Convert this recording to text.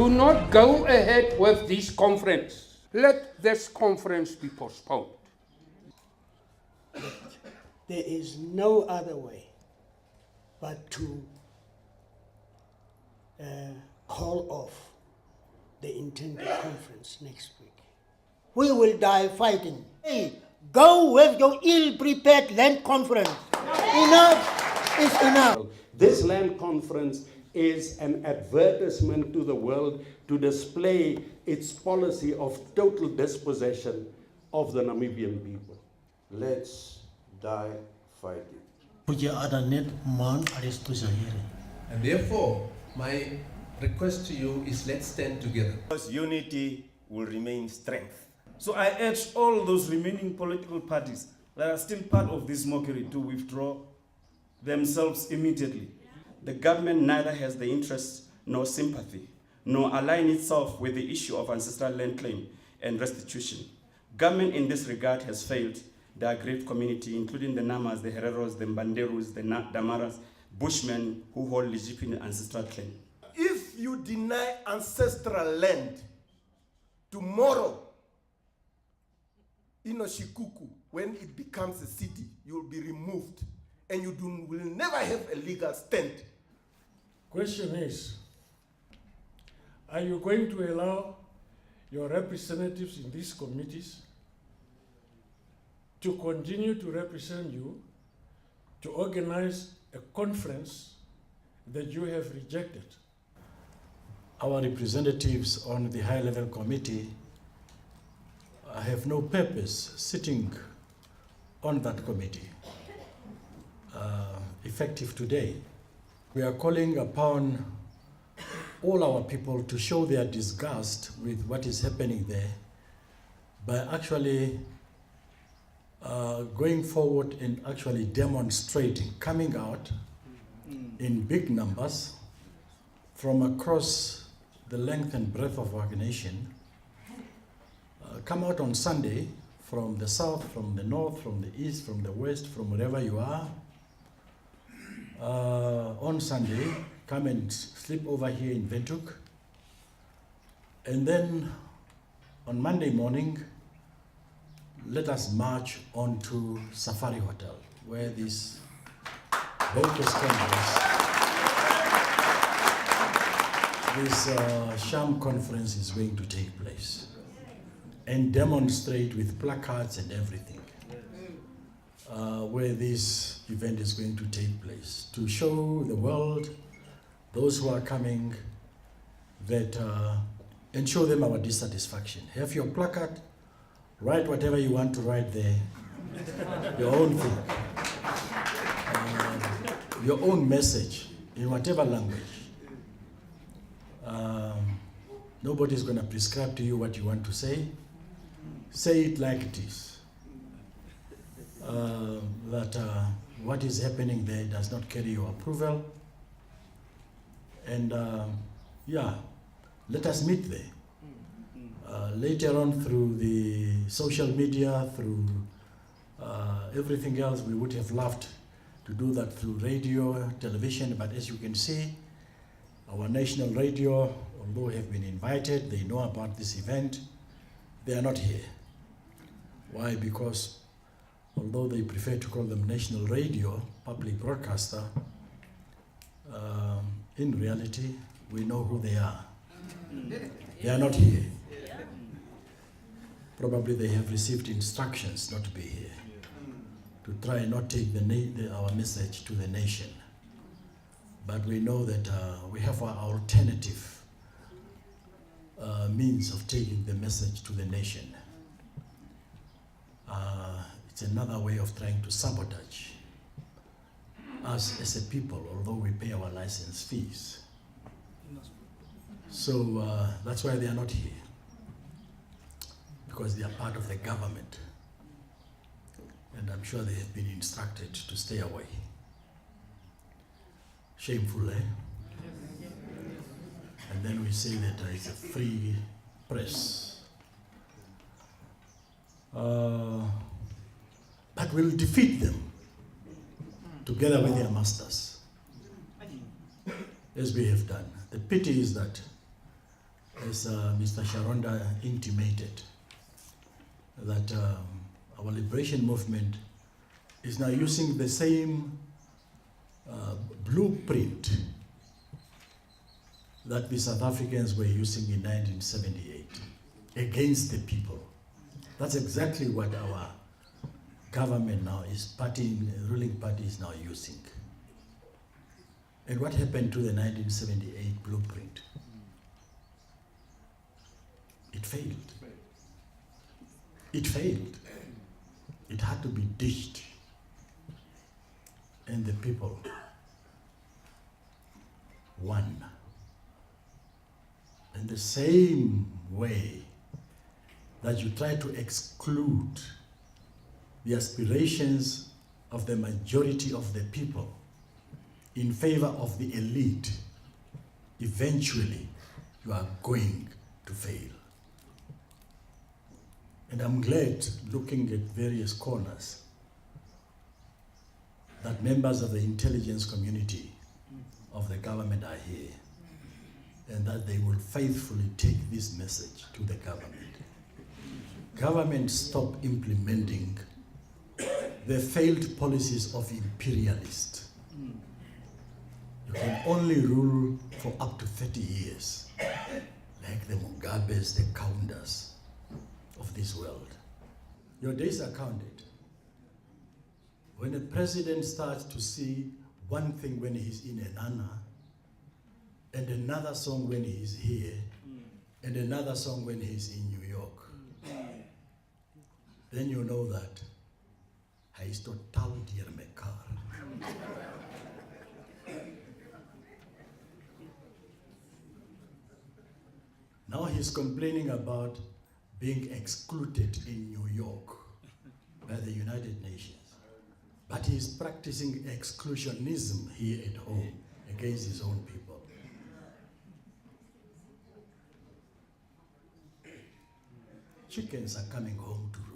Do not go ahead with this conference. Let this conference be postponed. There is no other way but to call off the intended conference next week. We will die fighting. Hey, go with your ill-prepared land conference. Enough is enough. This land conference is an advertisement to the world to display its policy of total dispossession of the Namibian people. Let's die fighting. And therefore, my request to you is let's stand together. Because unity will remain strength. So I urge all those remaining political parties that are still part of this mockery to withdraw themselves immediately. The government neither has the interest nor sympathy, nor align itself with the issue of ancestral land claim and restitution. Government in this regard has failed the aggrieved community, including the Namas, the Hereros, the Mbanderus, the Damaras, Bushmen who hold legitimate ancestral claim. If you deny ancestral land, tomorrow, in Oshikuku, when it becomes a city, you will be removed and you will never have a legal stand. Question is, are you going to allow your representatives in these committees to continue to represent you, to organize a conference that you have rejected? Our representatives on the high-level committee have no purpose sitting on that committee. Effective today, we are calling upon all our people to show their disgust with what is happening there by actually going forward and actually demonstrating, coming out in big numbers from across the length and breadth of our nation. Come out on Sunday from the south, from the north, from the east, from the west, from wherever you are. On Sunday, come and sleep over here in Windhoek. And then on Monday morning, let us march on to Safari Hotel, where this Jotas conference, this sham conference is going to take place, and demonstrate with placards and everything where this event is going to take place, to show the world, those who are coming, that and show them our dissatisfaction. Have your placard, write whatever you want to write there, your own thing, your own message in whatever language. Nobody's going to prescribe to you what you want to say. Say it like it is. That what is happening there does not carry your approval. And yeah, let us meet there. Later on, through the social media, through everything else, we would have loved to do that through radio, television, but as you can see, our national radio, although have been invited, they know about this event, they are not here. Why? Because although they prefer to call them national radio, public broadcaster, in reality, we know who they are. They are not here. Probably they have received instructions not to be here, to try and not take our message to the nation. But we know that we have our alternative means of taking the message to the nation. It's another way of trying to sabotage us as a people, although we pay our license fees. So that's why they are not here, because they are part of the government. And I'm sure they have been instructed to stay away. Shameful, eh? And then we say that it's a free press. But we'll defeat them together with their masters, as we have done. The pity is that as Mr. Sharonda intimated, that our liberation movement is now using the same blueprint that the South Africans were using in 1978 against the people. That's exactly what our government now is, ruling party is now using. And what happened to the 1978 blueprint? It failed. It failed. It had to be ditched. And the people won. In the same way that you try to exclude the aspirations of the majority of the people in favor of the elite, eventually you are going to fail. And I'm glad, looking at various corners, that members of the intelligence community of the government are here, and that they will faithfully take this message to the government. Government, stop implementing the failed policies of imperialists. You can only rule for up to 30 years, like the Mugabes, the Kaundas of this world. Your days are counted. When a president starts to see one thing when he's in Enana, and another song when he's here, and another song when he's in New York, then you know that hij is totaal dier mekaar. Now he's complaining about being excluded in New York by the United Nations. But he's practicing exclusionism here at home against his own people. Chickens are coming home to